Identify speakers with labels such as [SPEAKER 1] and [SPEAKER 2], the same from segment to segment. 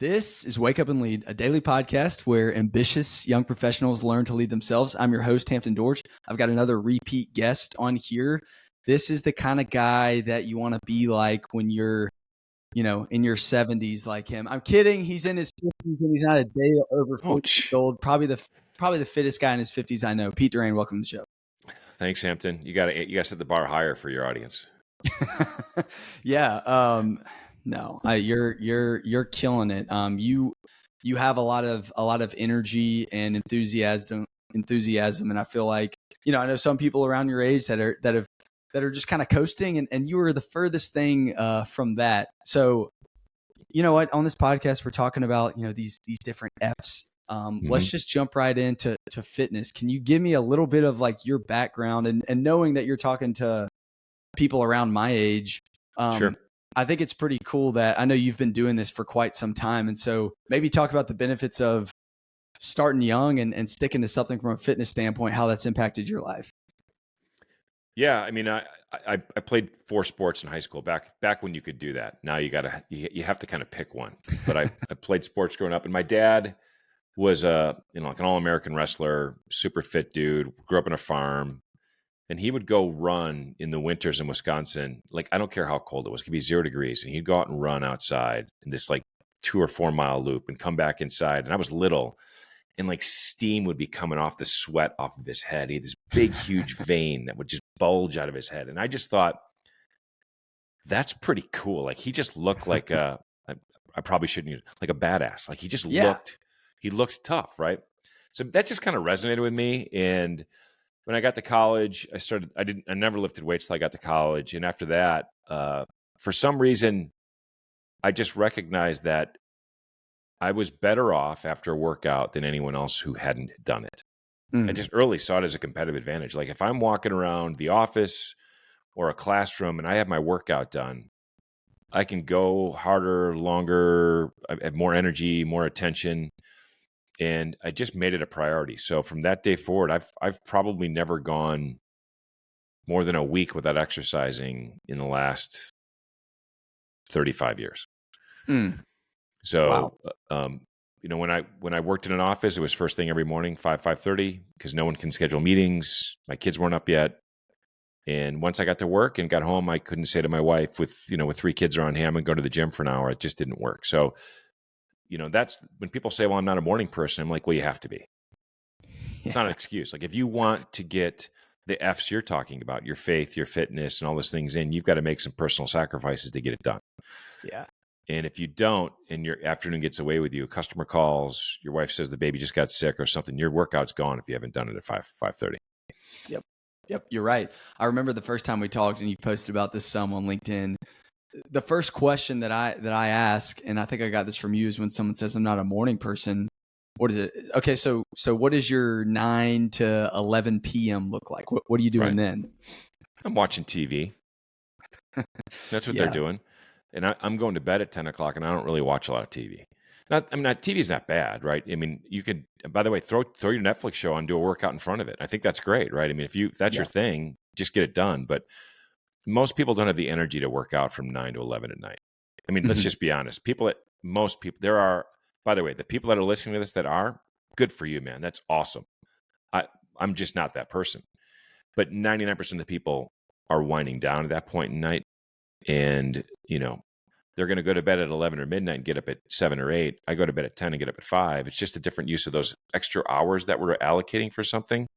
[SPEAKER 1] This is Wake Up and Lead, a daily podcast where ambitious young professionals learn to lead themselves. I'm your host, Hampton Dorsch. I've got another repeat guest on here. This is the kind of guy that you want to be like when you're, in your 70s like him. I'm kidding. He's in his 50s and he's not a day over 40 years old. Probably the fittest guy in his 50s I know. Pete Durand, welcome to the show.
[SPEAKER 2] Thanks, Hampton. You got to set the bar higher for your audience.
[SPEAKER 1] Yeah. No, you're killing it. You have a lot of energy and enthusiasm, and I feel like I know some people around your age that are just kind of coasting, and you are the furthest thing from that. So, you know what? On this podcast, we're talking about these different F's. Let's just jump right into fitness. Can you give me a little bit of like your background and knowing that you're talking to people around my age?
[SPEAKER 2] Sure.
[SPEAKER 1] I think it's pretty cool that I know you've been doing this for quite some time. And so maybe talk about the benefits of starting young and sticking to something from a fitness standpoint, how that's impacted your life.
[SPEAKER 2] Yeah. I mean, I played 4 sports in high school back when you could do that. Now you have to kind of pick one, but I played sports growing up, and my dad was like an all-American wrestler, super fit dude, grew up on a farm. And he would go run in the winters in Wisconsin. Like, I don't care how cold it was. It could be 0 degrees. And he'd go out and run outside in this like 2 or 4 mile loop and come back inside. And I was little, and like steam would be coming off the sweat off of his head. He had this big, huge vein that would just bulge out of his head. And I just thought, that's pretty cool. Like, he just looked like I probably shouldn't use like a badass. Like, he just looked tough, right? So that just kind of resonated with me. And when I got to college, I never lifted weights till I got to college. And after that, for some reason, I just recognized that I was better off after a workout than anyone else who hadn't done it. I just early saw it as a competitive advantage. Like, if I'm walking around the office or a classroom and I have my workout done, I can go harder, longer, I have more energy, more attention. And I just made it a priority. So from that day forward, I've probably never gone more than a week without exercising in the last 35 years. So,
[SPEAKER 1] wow.
[SPEAKER 2] When I worked in an office, it was first thing every morning, 5:30, because no one can schedule meetings. My kids weren't up yet. And once I got to work and got home, I couldn't say to my wife with 3 kids around here, I'm going to go to the gym for an hour. It just didn't work. So, that's when people say, well, I'm not a morning person. I'm like, well, you have to be. It's not an excuse. Like, if you want to get the F's you're talking about, your faith, your fitness, and all those things in, you've got to make some personal sacrifices to get it done.
[SPEAKER 1] Yeah.
[SPEAKER 2] And if you don't, and your afternoon gets away with you, a customer calls, your wife says the baby just got sick or something, your workout's gone if you haven't done it at 5:30.
[SPEAKER 1] Yep. You're right. I remember the first time we talked and you posted about this some on LinkedIn. The first question that I ask, and I think I got this from you, is when someone says I'm not a morning person, what is it? Okay, so what does your 9 to 11 p.m. look like? What are you doing then?
[SPEAKER 2] I'm watching TV. That's what they're doing. And I'm going to bed at 10 o'clock, and I don't really watch a lot of TV. TV's not bad, right? I mean, you could, by the way, throw your Netflix show on, do a workout in front of it. I think that's great, right? I mean, if that's your thing, just get it done. But most people don't have the energy to work out from 9 to 11 at night. I mean, let's just be honest. There are, by the way, the people that are listening to this that are, good for you, man. That's awesome. I'm just not that person. But 99% of the people are winding down at that point in night. And, they're going to go to bed at 11 or midnight and get up at 7 or 8. I go to bed at 10 and get up at 5. It's just a different use of those extra hours that we're allocating for something.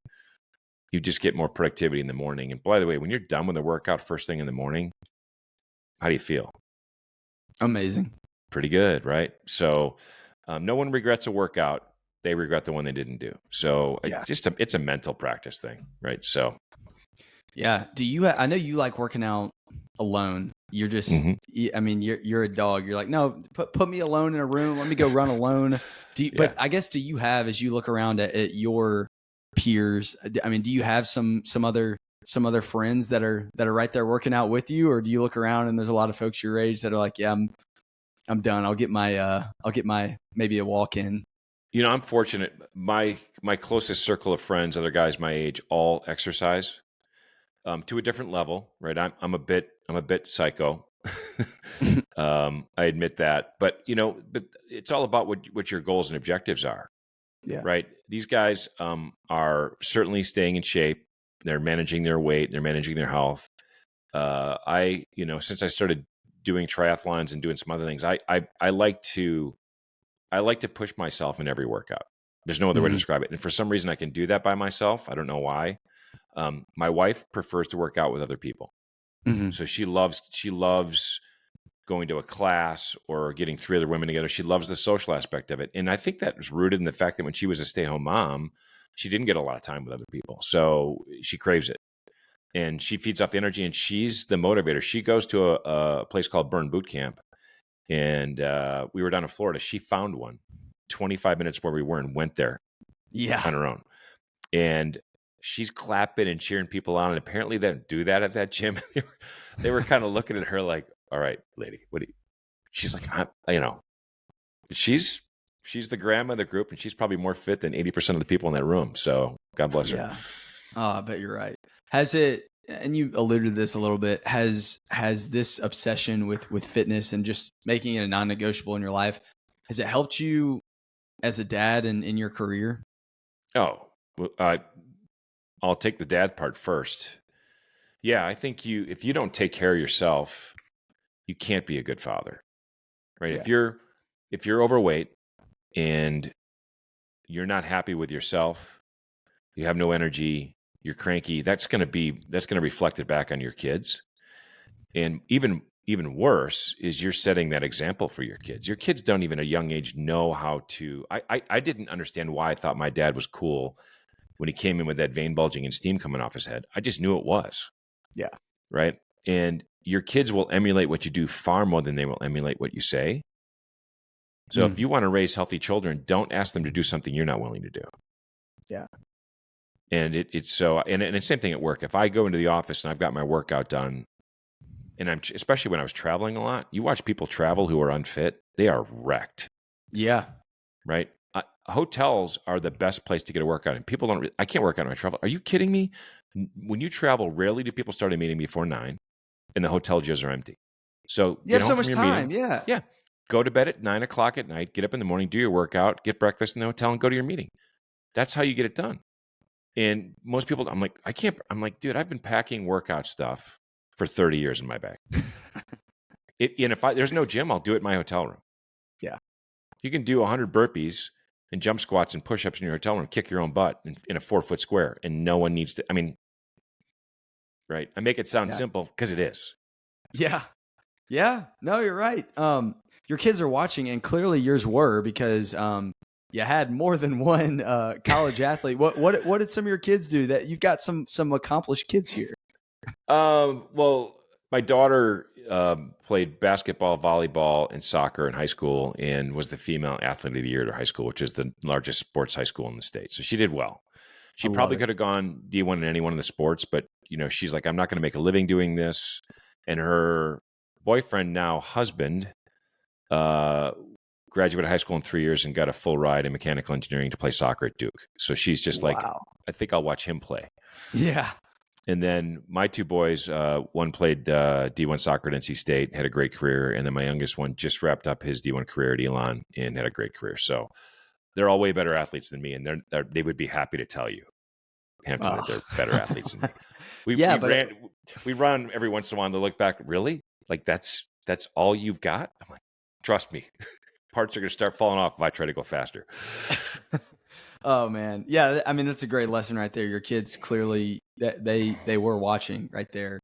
[SPEAKER 2] You just get more productivity in the morning. And by the way, when you're done with the workout first thing in the morning, how do you feel?
[SPEAKER 1] Amazing.
[SPEAKER 2] Pretty good, right? So no one regrets a workout. They regret the one they didn't do. So it's a mental practice thing, right? So
[SPEAKER 1] yeah. I know you like working out alone. You're just, I mean, you're a dog. You're like, no, put me alone in a room. Let me go run alone. But I guess, do you have, as you look around at your peers, I mean, do you have some other friends that are right there working out with you, or do you look around and there's a lot of folks your age that are like, yeah, I'm done. I'll get my maybe a walk in.
[SPEAKER 2] I'm fortunate. My closest circle of friends, other guys my age, all exercise to a different level, right? I'm a bit psycho. I admit that, but but it's all about what your goals and objectives are,
[SPEAKER 1] Yeah.
[SPEAKER 2] right? These guys are certainly staying in shape. They're managing their weight. They're managing their health. Since I started doing triathlons and doing some other things, I like to push myself in every workout. There's no other way to
[SPEAKER 1] Hmm.
[SPEAKER 2] describe it. And for some reason, I can do that by myself. I don't know why. My wife prefers to work out with other people,
[SPEAKER 1] Hmm.
[SPEAKER 2] so she loves going to a class or getting three other women together. She loves the social aspect of it, and I think that was rooted in the fact that when she was a stay-home mom, she didn't get a lot of time with other people, so she craves it. And she feeds off the energy, and she's the motivator. She goes to a place called Burn Boot Camp, and we were down in Florida. She found one 25 minutes where we were and went there
[SPEAKER 1] Yeah.
[SPEAKER 2] on her own. And she's clapping and cheering people on. And apparently they don't do that at that gym. They were kind of looking at her like, all right, lady, what do you, she's like, she's the grandma of the group, and she's probably more fit than 80% of the people in that room. So God bless her.
[SPEAKER 1] Yeah. Oh, I bet you're right. Has it, and you alluded to this a little bit, has this obsession with fitness and just making it a non-negotiable in your life, has it helped you as a dad and in your career?
[SPEAKER 2] Oh, well, I'll take the dad part first. Yeah, I think if you don't take care of yourself, you can't be a good father, right?
[SPEAKER 1] Yeah.
[SPEAKER 2] If you're overweight and you're not happy with yourself, you have no energy, you're cranky, that's going to reflect it back on your kids. And even worse is you're setting that example for your kids. Your kids don't even at a young age know how to. I didn't understand why I thought my dad was cool when he came in with that vein bulging and steam coming off his head. I just knew it was.
[SPEAKER 1] Yeah.
[SPEAKER 2] Right. And your kids will emulate what you do far more than they will emulate what you say. So if
[SPEAKER 1] Mm.
[SPEAKER 2] you want to raise healthy children, don't ask them to do something you're not willing to do.
[SPEAKER 1] Yeah.
[SPEAKER 2] And it's so, and it's the same thing at work. If I go into the office and I've got my workout done, and especially when I was traveling a lot, you watch people travel who are unfit, they are wrecked.
[SPEAKER 1] Yeah.
[SPEAKER 2] Right. Hotels are the best place to get a workout. And people don't, I can't work out when I travel. Are you kidding me? When you travel, rarely do people start a meeting before 9 and the hotel gyms are empty. So
[SPEAKER 1] You
[SPEAKER 2] get
[SPEAKER 1] have
[SPEAKER 2] home
[SPEAKER 1] so
[SPEAKER 2] from
[SPEAKER 1] much
[SPEAKER 2] your
[SPEAKER 1] time.
[SPEAKER 2] meeting.
[SPEAKER 1] Yeah.
[SPEAKER 2] Yeah. Go to bed at 9 o'clock at night, get up in the morning, do your workout, get breakfast in the hotel, and go to your meeting. That's how you get it done. And most people, I'm like, dude, I've been packing workout stuff for 30 years in my bag. And if there's no gym, I'll do it in my hotel room.
[SPEAKER 1] Yeah.
[SPEAKER 2] You can do 100 burpees and jump squats and push-ups in your hotel room, kick your own butt in a 4-foot square, and no one needs to. I mean, right? I make it sound
[SPEAKER 1] Yeah.
[SPEAKER 2] simple because it is.
[SPEAKER 1] Yeah. Yeah. No, you're right. Your kids are watching, and clearly yours were, because you had more than one college athlete. What did some of your kids do? That you've got some accomplished kids here.
[SPEAKER 2] Well, my daughter played basketball, volleyball, and soccer in high school, and was the female athlete of the year at her high school, which is the largest sports high school in the state. So she did well.
[SPEAKER 1] I
[SPEAKER 2] She
[SPEAKER 1] love
[SPEAKER 2] probably
[SPEAKER 1] it.
[SPEAKER 2] could have gone D1 in any one of the sports, but she's like, I'm not going to make a living doing this. And her boyfriend, now husband, graduated high school in 3 years and got a full ride in mechanical engineering to play soccer at Duke. So she's just like,
[SPEAKER 1] Wow.
[SPEAKER 2] I think I'll watch him play.
[SPEAKER 1] Yeah.
[SPEAKER 2] And then my two boys, one played D1 soccer at NC State, had a great career. And then my youngest one just wrapped up his D1 career at Elon and had a great career. So they're all way better athletes than me. And they would be happy to tell you, Hampton, that they're better athletes than me. We run every once in a while to look back. Really? Like that's all you've got? I'm like, trust me, parts are going to start falling off if I try to go faster.
[SPEAKER 1] Oh man. Yeah. I mean, that's a great lesson right there. Your kids clearly that they were watching right there.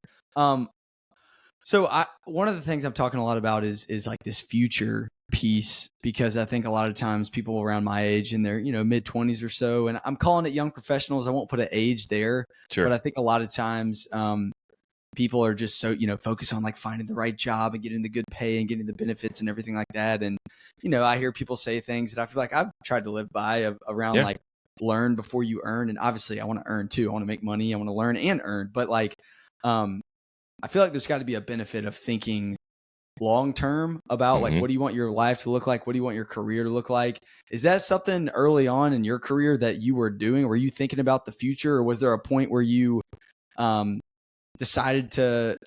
[SPEAKER 1] So one of the things I'm talking a lot about is like this future piece, because I think a lot of times people around my age in their, mid-20s or so, and I'm calling it young professionals. I won't put an age there,
[SPEAKER 2] Sure.
[SPEAKER 1] but I think a lot of times people are just so, focused on like finding the right job and getting the good pay and getting the benefits and everything like that. And, I hear people say things that I feel like I've tried to live by around like learn before you earn. And obviously I want to earn too. I want to make money. I want to learn and earn, but like, I feel like there's got to be a benefit of thinking long term about like, what do you want your life to look like? What do you want your career to look like? Is that something early on in your career that you were doing? Were you thinking about the future, or was there a point where you decided to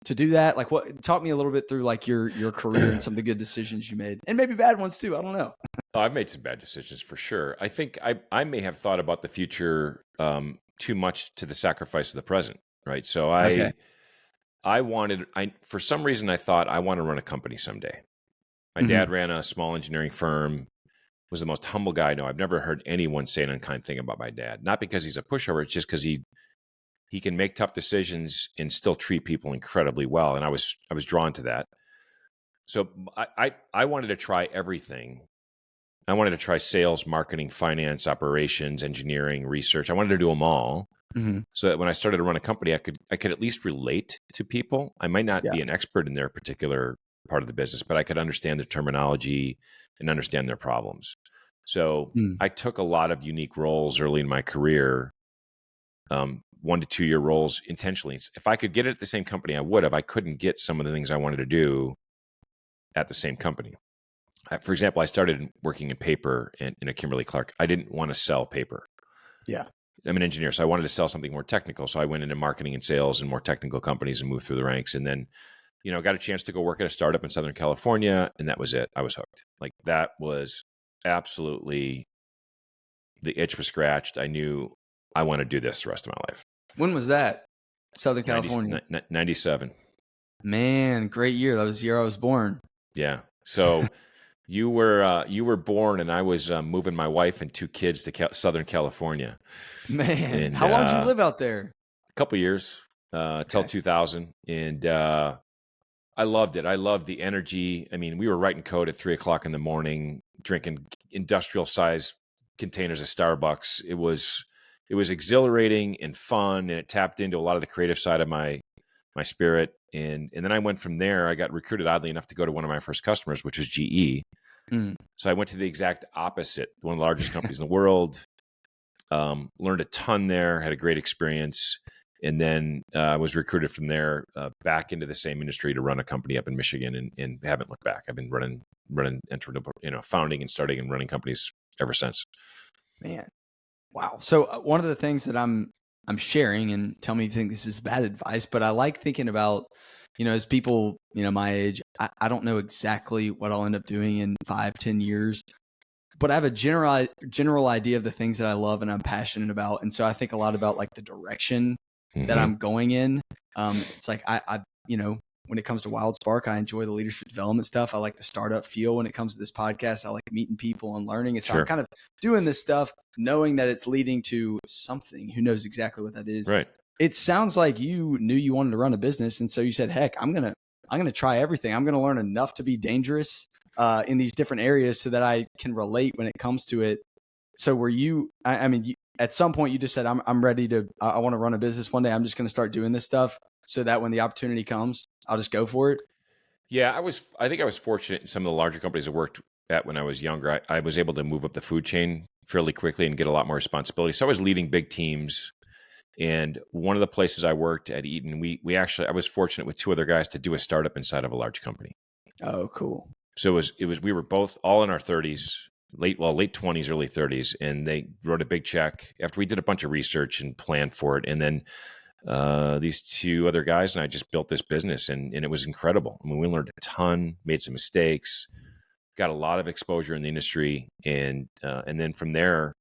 [SPEAKER 1] to do that? Like, talk me a little bit through like your career and some of the good decisions you made, and maybe bad ones too. I don't know.
[SPEAKER 2] Oh, I've made some bad decisions for sure. I think I may have thought about the future too much to the sacrifice of the present, right? So
[SPEAKER 1] Okay.
[SPEAKER 2] for some reason I thought I want to run a company someday. My
[SPEAKER 1] Mm-hmm.
[SPEAKER 2] dad ran a small engineering firm, was the most humble guy I know. I've never heard anyone say an unkind thing about my dad. Not because he's a pushover, it's just because he can make tough decisions and still treat people incredibly well. And I was drawn to that. So I wanted to try everything. I wanted to try sales, marketing, finance, operations, engineering, research. I wanted to do them all,
[SPEAKER 1] Mm-hmm.
[SPEAKER 2] so that when I started to run a company, I could at least relate to people. I might not
[SPEAKER 1] Yeah.
[SPEAKER 2] be an expert in their particular part of the business, but I could understand their terminology and understand their problems. So
[SPEAKER 1] Mm.
[SPEAKER 2] I took a lot of unique roles early in my career, 1 to 2 year roles intentionally. If I could get it at the same company, I would have. I couldn't get some of the things I wanted to do at the same company. For example, I started working in paper in a Kimberly-Clark. I didn't want to sell paper.
[SPEAKER 1] Yeah.
[SPEAKER 2] I'm an engineer, so I wanted to sell something more technical. So I went into marketing and sales and more technical companies and moved through the ranks. And then, got a chance to go work at a startup in Southern California, and that was it. I was hooked. Like, that was absolutely, the itch was scratched. I knew I want to do this the rest of my life.
[SPEAKER 1] When was that? Southern
[SPEAKER 2] 90,
[SPEAKER 1] California.
[SPEAKER 2] 97.
[SPEAKER 1] Man, great year. That was the year I was born.
[SPEAKER 2] Yeah. So you were born, and I was moving my wife and 2 kids to Southern California.
[SPEAKER 1] Man,
[SPEAKER 2] And
[SPEAKER 1] how long did you live out there?
[SPEAKER 2] a couple years till
[SPEAKER 1] Okay.
[SPEAKER 2] 2000, and I loved it. I loved the energy. I mean, we were writing code at 3:00 in the morning, drinking industrial size containers of Starbucks. It was exhilarating and fun, and it tapped into a lot of the creative side of my spirit. And then I went from there. I got recruited, oddly enough, to go to one of my first customers, which was GE.
[SPEAKER 1] Mm.
[SPEAKER 2] So I went to the exact opposite, one of the largest companies in the world. Learned a ton there, had a great experience. And then I was recruited from there back into the same industry to run a company up in Michigan, and haven't looked back. I've been founding and starting and running companies ever since.
[SPEAKER 1] Man, wow. So one of the things that I'm sharing, and tell me if you think this is bad advice, but I like thinking about, as people, my age, I don't know exactly what I'll end up doing in 5-10 years, but I have a general idea of the things that I love and I'm passionate about. And so I think a lot about like the direction that I'm going in. It's like, when it comes to Wild Spark, I enjoy the leadership development stuff. I like the startup feel. When it comes to this podcast, I like meeting people and learning. And so I'm kind of doing this stuff, knowing that it's leading to something. Who knows exactly what that is?
[SPEAKER 2] Right.
[SPEAKER 1] It sounds like you knew you wanted to run a business. And so you said, heck, I'm going to try everything. I'm going to learn enough to be dangerous in these different areas so that I can relate when it comes to it. So were you, at some point you just said, I'm ready to, I want to run a business one day. I'm just going to start doing this stuff so that when the opportunity comes, I'll just go for it.
[SPEAKER 2] Yeah, I think I was fortunate in some of the larger companies I worked at when I was younger. I was able to move up the food chain fairly quickly and get a lot more responsibility. So I was leading big teams. And one of the places I worked at Eaton, I was fortunate with 2 other guys to do a startup inside of a large company.
[SPEAKER 1] Oh, cool.
[SPEAKER 2] So we were both all in our 30s, late 20s, early 30s, and they wrote a big check after we did a bunch of research and planned for it. And then these 2 other guys and I just built this business, and it was incredible. I mean, we learned a ton, made some mistakes, got a lot of exposure in the industry, and then from there,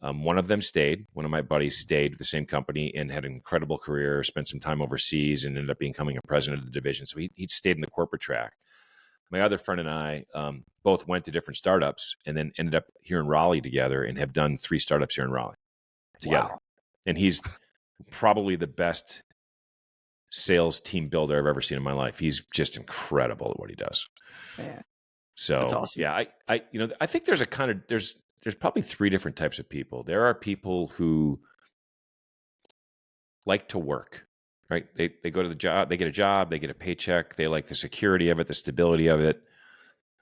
[SPEAKER 2] one of them stayed. One of my buddies stayed with the same company and had an incredible career, spent some time overseas, and ended up becoming a president of the division. So he stayed in the corporate track. My other friend and I both went to different startups and then ended up here in Raleigh together and have done 3 startups here in Raleigh together. Wow. And he's probably the best sales team builder I've ever seen in my life. He's just incredible at what he does.
[SPEAKER 1] Man,
[SPEAKER 2] so
[SPEAKER 1] that's awesome.
[SPEAKER 2] Yeah, I think there's there's probably 3 different types of people. There are people who like to work, right? They go to the job, they get a job, they get a paycheck, they like the security of it, the stability of it.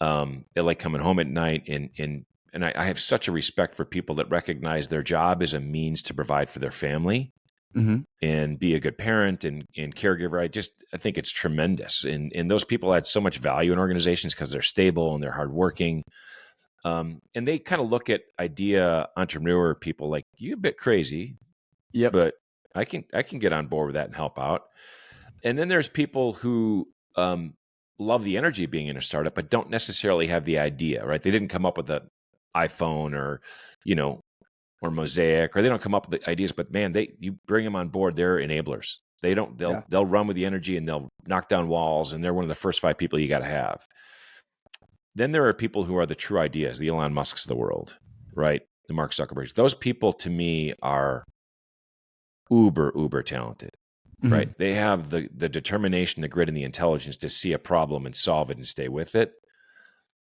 [SPEAKER 2] They like coming home at night, and I have such a respect for people that recognize their job as a means to provide for their family. Mm-hmm. And be a good parent and caregiver. I think it's tremendous. And those people add so much value in organizations because they're stable and they're hardworking. And they kind of look at idea entrepreneur people like, you're a bit crazy,
[SPEAKER 1] yep,
[SPEAKER 2] but I can get on board with that and help out. And then there's people who love the energy of being in a startup, but don't necessarily have the idea, right? They didn't come up with the iPhone or, you know, or Mosaic, or they don't come up with the ideas, but man, you bring them on board, they're enablers.
[SPEAKER 1] Yeah.
[SPEAKER 2] They'll run with the energy and they'll knock down walls, and they're one of the first 5 people you got to have. Then there are people who are the true ideas, the Elon Musks of the world, right? The Mark Zuckerbergs. Those people to me are uber talented, right?
[SPEAKER 1] Mhm.
[SPEAKER 2] They have the determination, the grit, and the intelligence to see a problem and solve it and stay with it.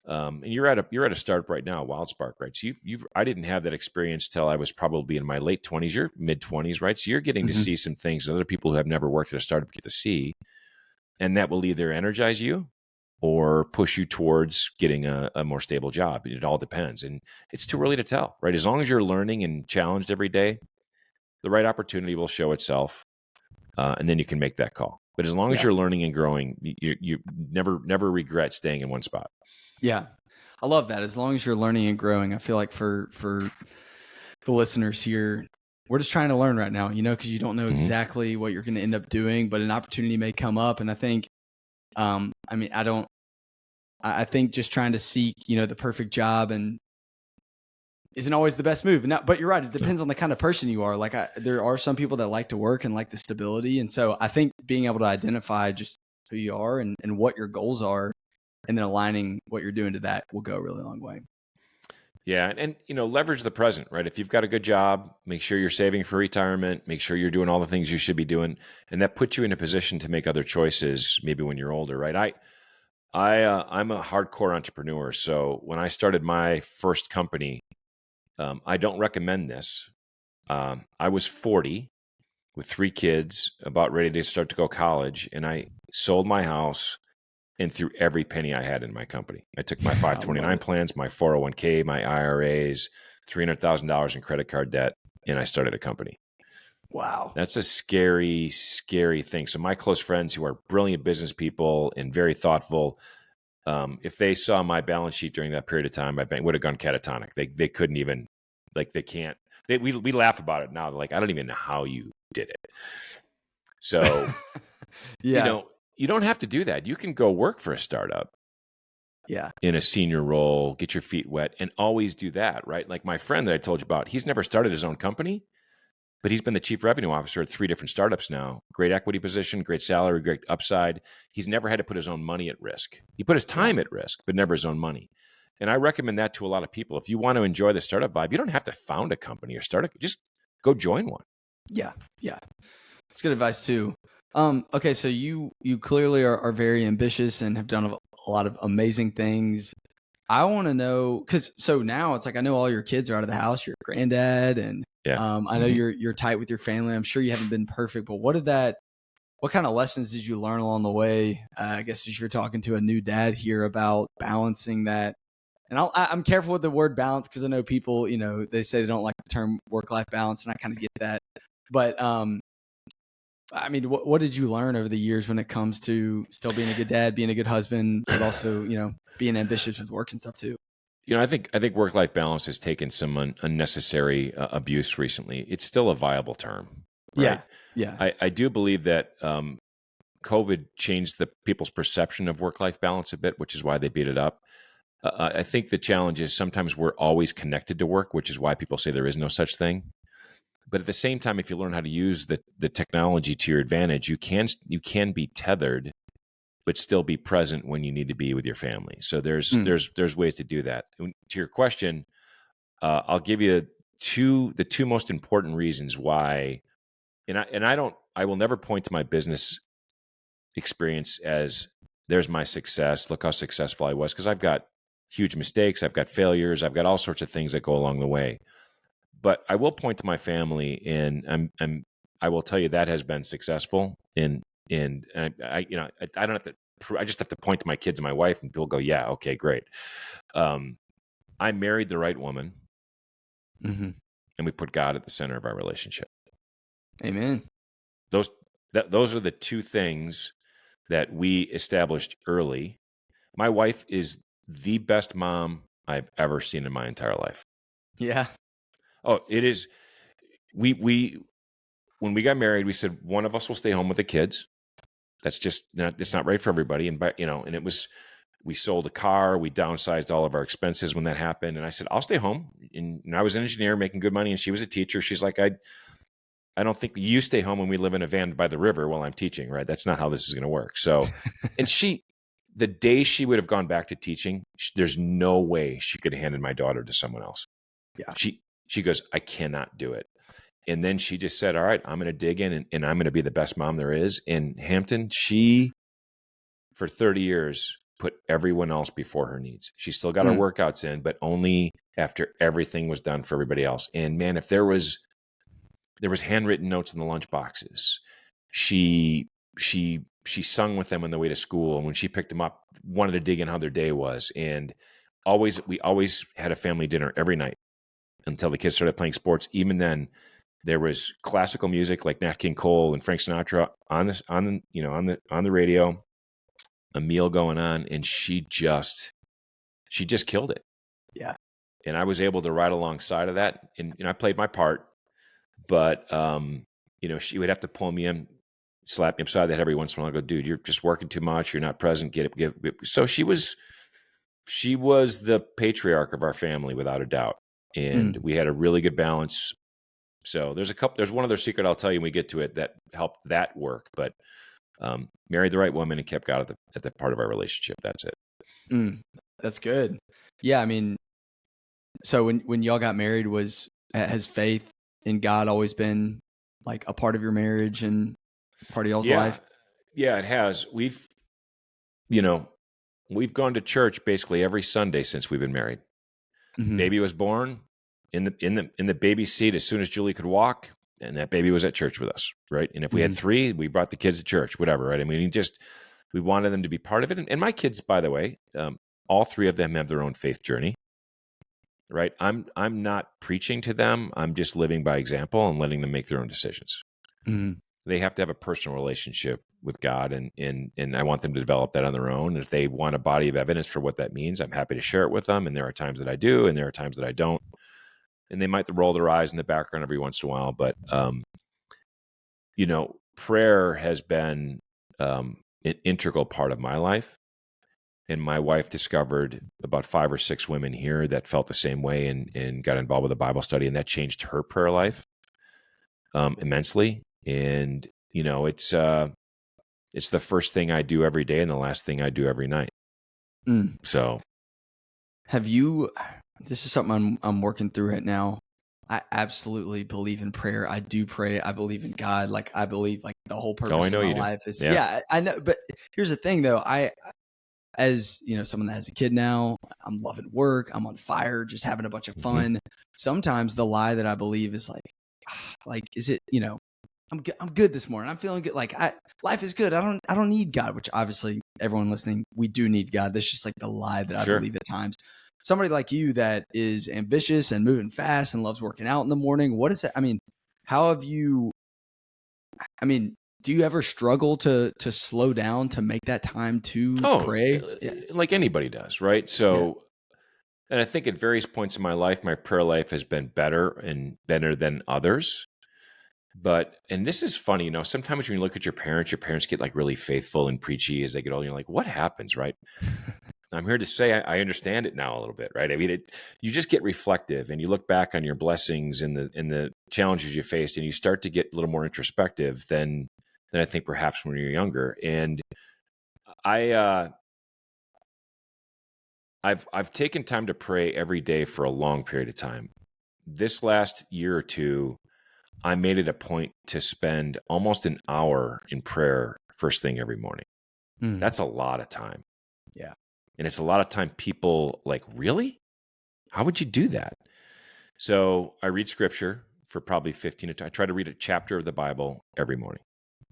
[SPEAKER 2] And you're at a startup right now, WildSpark, right? So I didn't have that experience till I was probably in my late 20s, your mid 20s, right? So you're getting to
[SPEAKER 1] Mhm.
[SPEAKER 2] see some things that other people who have never worked at a startup get to see, and that will either energize you or push you towards getting a more stable job. It all depends, and it's too early to tell, right? As long as you're learning and challenged every day, the right opportunity will show itself, and then you can make that call. But as long as
[SPEAKER 1] Yeah.
[SPEAKER 2] you're learning and growing, you never regret staying in one spot.
[SPEAKER 1] Yeah. I love that. As long as you're learning and growing, I feel like for the listeners here, we're just trying to learn right now, because you don't know
[SPEAKER 2] Mhm.
[SPEAKER 1] exactly what you're going to end up doing, but an opportunity may come up. And I think, I mean, I think just trying to seek, the perfect job and isn't always the best move. Now, but you're right. It
[SPEAKER 2] No.
[SPEAKER 1] depends on the kind of person you are. Like there are some people that like to work and like the stability. And so I think being able to identify just who you are and what your goals are, and then aligning what you're doing to that will go a really long way.
[SPEAKER 2] Yeah, and leverage the present, right? If you've got a good job, make sure you're saving for retirement, make sure you're doing all the things you should be doing, and that puts you in a position to make other choices maybe when you're older, right? I'm a hardcore entrepreneur, so when I started my first company, I don't recommend this. I was 40 with 3 kids, about ready to start to go college, and I sold my house and threw every penny I had in my company. I took my
[SPEAKER 1] I love
[SPEAKER 2] 529
[SPEAKER 1] it.
[SPEAKER 2] plans, my 401k, my IRAs, $300,000 in credit card debt, and I started a company.
[SPEAKER 1] Wow.
[SPEAKER 2] That's a scary, scary thing. So my close friends who are brilliant business people and very thoughtful, if they saw my balance sheet during that period of time, my bank would have gone catatonic. They couldn't even, like, they can't. We laugh about it now. They're like, I don't even know how you did it. So
[SPEAKER 1] Yeah.
[SPEAKER 2] you don't have to do that. You can go work for a startup
[SPEAKER 1] Yeah.
[SPEAKER 2] in a senior role, get your feet wet, and always do that, right? Like my friend that I told you about, he's never started his own company, but he's been the chief revenue officer at 3 different startups now. Great equity position, great salary, great upside. He's never had to put his own money at risk. He put his
[SPEAKER 1] Yeah.
[SPEAKER 2] time at risk, but never his own money. And I recommend that to a lot of people. If you want to enjoy the startup vibe, you don't have to found a company or just go join one.
[SPEAKER 1] Yeah. Yeah. It's good advice too. Okay, so you clearly are very ambitious and have done a lot of amazing things. I want to know because so now it's like I know all your kids are out of the house. You're a granddad, and
[SPEAKER 2] Yeah.
[SPEAKER 1] I know you're tight with your family. I'm sure you haven't been perfect, but what kind of lessons did you learn along the way? I guess as you're talking to a new dad here about balancing that. And I'm careful with the word balance because I know people, they say they don't like the term work-life balance, and I kind of get that. But I mean, what did you learn over the years when it comes to still being a good dad, being a good husband, but also, being ambitious with work and stuff too?
[SPEAKER 2] I think work-life balance has taken some unnecessary abuse recently. It's still a viable term, right?
[SPEAKER 1] Yeah. Yeah.
[SPEAKER 2] I do believe that COVID changed the people's perception of work-life balance a bit, which is why they beat it up. I think the challenge is sometimes we're always connected to work, which is why people say there is no such thing. But at the same time, if you learn how to use the technology to your advantage, you can be tethered, but still be present when you need to be with your family. So there's
[SPEAKER 1] Mm.
[SPEAKER 2] there's ways to do that. And to your question, I'll give you the two most important reasons why. I will never point to my business experience as there's my success. Look how successful I was, because I've got huge mistakes, I've got failures, I've got all sorts of things that go along the way. But I will point to my family, and I will tell you that has been successful. And I don't have to. I just have to point to my kids and my wife, and people go, "Yeah, okay, great." Um, I married the right woman,
[SPEAKER 1] Hmm.
[SPEAKER 2] and we put God at the center of our relationship.
[SPEAKER 1] Amen.
[SPEAKER 2] Those those are the two things that we established early. My wife is the best mom I've ever seen in my entire life.
[SPEAKER 1] Yeah.
[SPEAKER 2] Oh, it is. We when we got married, we said one of us will stay home with the kids, That's just it's not right for everybody. And we sold a car, we downsized all of our expenses when that happened. And I said, I'll stay home. And I was an engineer making good money, and she was a teacher. She's like, I don't think you stay home and we live in a van by the river while I'm teaching, right? That's not how this is going to work. So, and the day she would have gone back to teaching, there's no way she could have handed my daughter to someone else.
[SPEAKER 1] Yeah.
[SPEAKER 2] She goes, I cannot do it. And then she just said, all right, I'm going to dig in and I'm going to be the best mom there is. In Hampton, she, for 30 years, put everyone else before her needs. She still got her workouts in, but only after everything was done for everybody else. And man, if there was handwritten notes in the lunch boxes, she sung with them on the way to school. And when she picked them up, wanted to dig in how their day was. And we always had a family dinner every night until the kids started playing sports. Even then, there was classical music like Nat King Cole and Frank Sinatra on the radio, a meal going on, and she just killed it.
[SPEAKER 1] Yeah.
[SPEAKER 2] And I was able to ride alongside of that, and I played my part, but she would have to pull me in, slap me upside the head every once in a while, and go, dude, you're just working too much, you're not present, get it. So she was the patriarch of our family without a doubt, and we had a really good balance. So there's one other secret I'll tell you when we get to it that helped that work, but married the right woman and kept God at the part of our relationship. That's it.
[SPEAKER 1] That's good. Yeah. I mean, so when y'all got married, has faith in God always been like a part of your marriage and part of y'all's life?
[SPEAKER 2] Yeah, it has. We've gone to church basically every Sunday since we've been married. Baby was born in the baby seat as soon as Julie could walk, and that baby was at church with us, right? And if we had 3, we brought the kids to church, whatever, right? I mean, we wanted them to be part of it. And my kids, by the way, all 3 of them have their own faith journey, right? I'm not preaching to them. I'm just living by example and letting them make their own decisions. They have to have a personal relationship with God, and I want them to develop that on their own. And if they want a body of evidence for what that means, I'm happy to share it with them. And there are times that I do, and there are times that I don't. And they might roll their eyes in the background every once in a while, but prayer has been an integral part of my life. And my wife discovered about 5 or 6 women here that felt the same way and got involved with a Bible study, and that changed her prayer life immensely. And it's the first thing I do every day and the last thing I do every night. So,
[SPEAKER 1] this is something I'm working through right now. I absolutely believe in prayer. I do pray. I believe in God. Like, I believe like the whole purpose of my life is, I know. But here's the thing though. As someone that has a kid now, I'm loving work. I'm on fire, just having a bunch of fun. Sometimes the lie that I believe is like, is it, I'm good this morning. I'm feeling good. Like life is good. I don't need God, which obviously everyone listening, we do need God. That's just like the lie that I believe at times. Somebody like you that is ambitious and moving fast and loves working out in the morning. What is that? I mean, do you ever struggle to slow down to make that time to pray?
[SPEAKER 2] Like anybody does, right? So, and I think at various points in my life, my prayer life has been better than others. And this is funny, sometimes when you look at your parents get like really faithful and preachy as they get older. You're like, what happens, right? I'm here to say I understand it now a little bit, right? I mean, you just get reflective and you look back on your blessings and the challenges you faced, and you start to get a little more introspective than I think perhaps when you're younger. And I've taken time to pray every day for a long period of time. This last year or two, I made it a point to spend almost an hour in prayer first thing every morning. That's a lot of time.
[SPEAKER 1] Yeah.
[SPEAKER 2] And it's a lot of time people like, really? How would you do that? So I read scripture for probably 15 I try to read a chapter of the Bible every morning.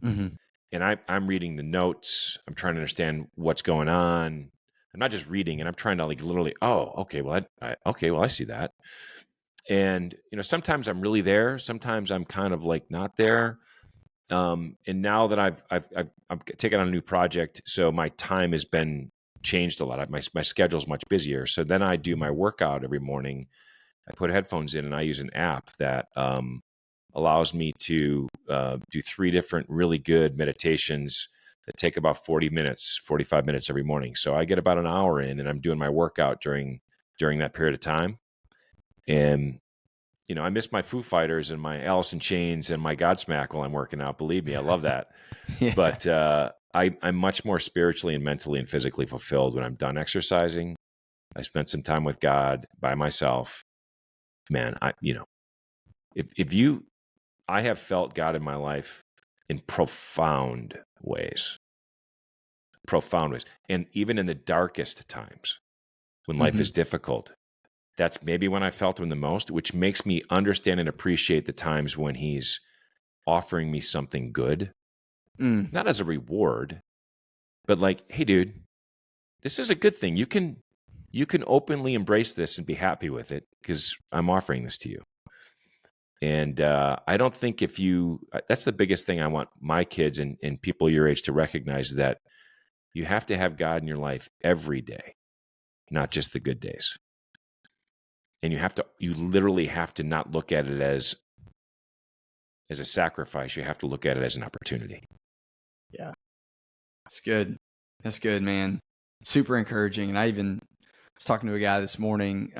[SPEAKER 2] And I'm reading the notes. I'm trying to understand what's going on. I'm not just reading, and I'm trying to like literally, I see that. And sometimes I'm really there. Sometimes I'm kind of like not there. And now that I've taken on a new project, so my time has been changed a lot. My schedule's much busier. So then I do my workout every morning. I put headphones in and I use an app that allows me to do 3 different really good meditations that take about 40 minutes, 45 minutes every morning. So I get about an hour in, and I'm doing my workout during that period of time. And, I miss my Foo Fighters and my Alice in Chains and my Godsmack while I'm working out. Believe me, I love that.
[SPEAKER 1] Yeah.
[SPEAKER 2] But I'm much more spiritually and mentally and physically fulfilled when I'm done exercising. I spent some time with God by myself. Man, I have felt God in my life in profound ways. And even in the darkest times when life is difficult, that's maybe when I felt him the most, which makes me understand and appreciate the times when he's offering me something good, not as a reward, but like, hey, dude, this is a good thing. You can openly embrace this and be happy with it because I'm offering this to you. And I don't think that's the biggest thing I want my kids and people your age to recognize, that you have to have God in your life every day, not just the good days. And you literally have to not look at it as a sacrifice. You have to look at it as an opportunity.
[SPEAKER 1] Yeah. That's good. That's good, man. Super encouraging. And I even was talking to a guy this morning,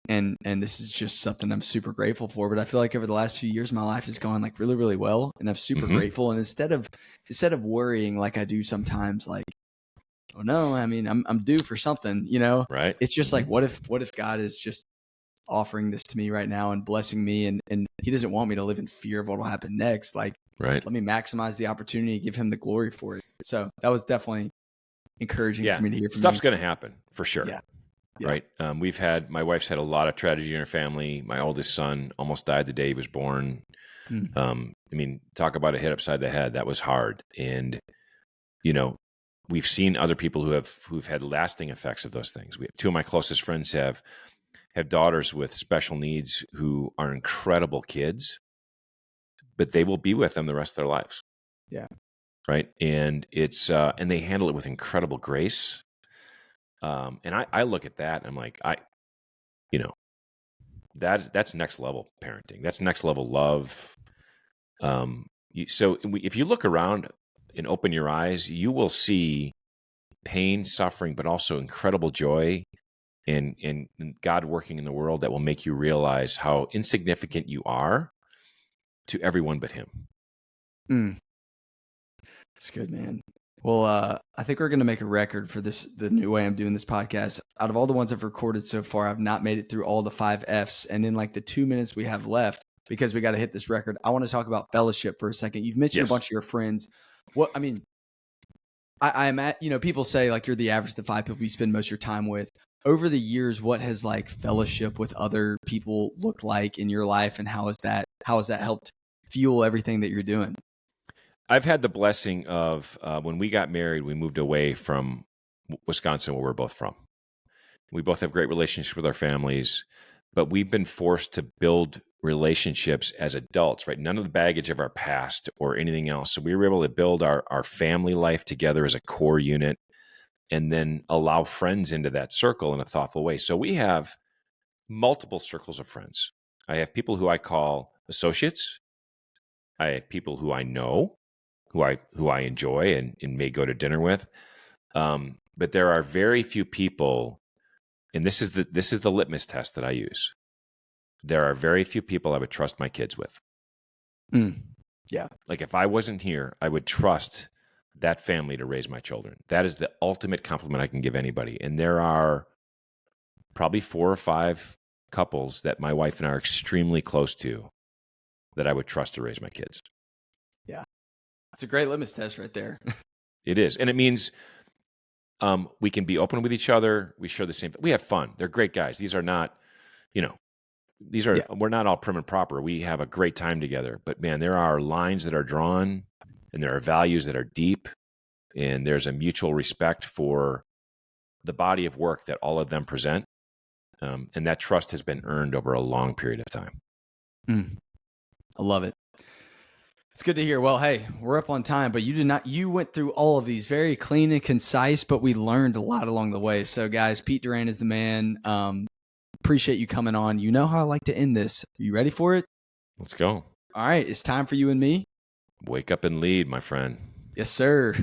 [SPEAKER 1] and this is just something I'm super grateful for. But I feel like over the last few years, my life has gone like really, really well, and I'm super grateful. And instead of worrying like I do sometimes, like, oh no, I mean, I'm due for something,
[SPEAKER 2] Right.
[SPEAKER 1] It's just like, what if God is just offering this to me right now and blessing me, and he doesn't want me to live in fear of what will happen next. Like,
[SPEAKER 2] right.
[SPEAKER 1] Let me maximize the opportunity, give him the glory for it. So that was definitely encouraging for me to hear from
[SPEAKER 2] Stuff's
[SPEAKER 1] you.
[SPEAKER 2] going to happen for sure.
[SPEAKER 1] Yeah.
[SPEAKER 2] Right. My wife's had a lot of tragedy in her family. My oldest son almost died the day he was born. Talk about a hit upside the head. That was hard. And, we've seen other people who've had lasting effects of those things. Two of my closest friends have daughters with special needs who are incredible kids, but they will be with them the rest of their lives.
[SPEAKER 1] Yeah.
[SPEAKER 2] Right. And it's, and they handle it with incredible grace. And I look at that and I'm like, that's next level parenting. That's next level love. So if you look around and open your eyes, you will see pain, suffering, but also incredible joy and God working in the world that will make you realize how insignificant you are to everyone but him.
[SPEAKER 1] That's good, man. Well, I think we're going to make a record for the new way I'm doing this podcast. Out of all the ones I've recorded so far, I've not made it through all the 5 Fs. And in like the 2 minutes we have left, because we got to hit this record, I want to talk about fellowship for a second. You've mentioned a bunch of your friends. I'm at, people say like you're the average of the 5 people you spend most of your time with. Over the years, what has like fellowship with other people looked like in your life, and how has that helped fuel everything that you're doing?
[SPEAKER 2] I've had the blessing of when we got married, we moved away from Wisconsin, where we're both from. We both have great relationships with our families, but we've been forced to build relationships as adults, right? None of the baggage of our past or anything else. So we were able to build our family life together as a core unit, and then allow friends into that circle in a thoughtful way. So we have multiple circles of friends. I have people who I call associates. I have people who I know, who I enjoy and may go to dinner with. But there are very few people, and this is the litmus test that I use. There are very few people I would trust my kids with.
[SPEAKER 1] Yeah.
[SPEAKER 2] Like if I wasn't here, I would trust that family to raise my children. That is the ultimate compliment I can give anybody. And there are probably 4 or 5 couples that my wife and I are extremely close to that I would trust to raise my kids.
[SPEAKER 1] Yeah. It's a great litmus test right there.
[SPEAKER 2] It is. And it means we can be open with each other. We share the same. We have fun. They're great guys. These are not, we're not all prim and proper. We have a great time together. But man, there are lines that are drawn, and there are values that are deep, and there's a mutual respect for the body of work that all of them present. And that trust has been earned over a long period of time.
[SPEAKER 1] I love it. It's good to hear. Well, hey, we're up on time, but you went through all of these very clean and concise, but we learned a lot along the way. So guys, Pete Durand is the man. Appreciate you coming on. You know how I like to end this. Are you ready for it?
[SPEAKER 2] Let's go.
[SPEAKER 1] All right. It's time for you and me.
[SPEAKER 2] Wake up and lead, my friend.
[SPEAKER 1] Yes, sir.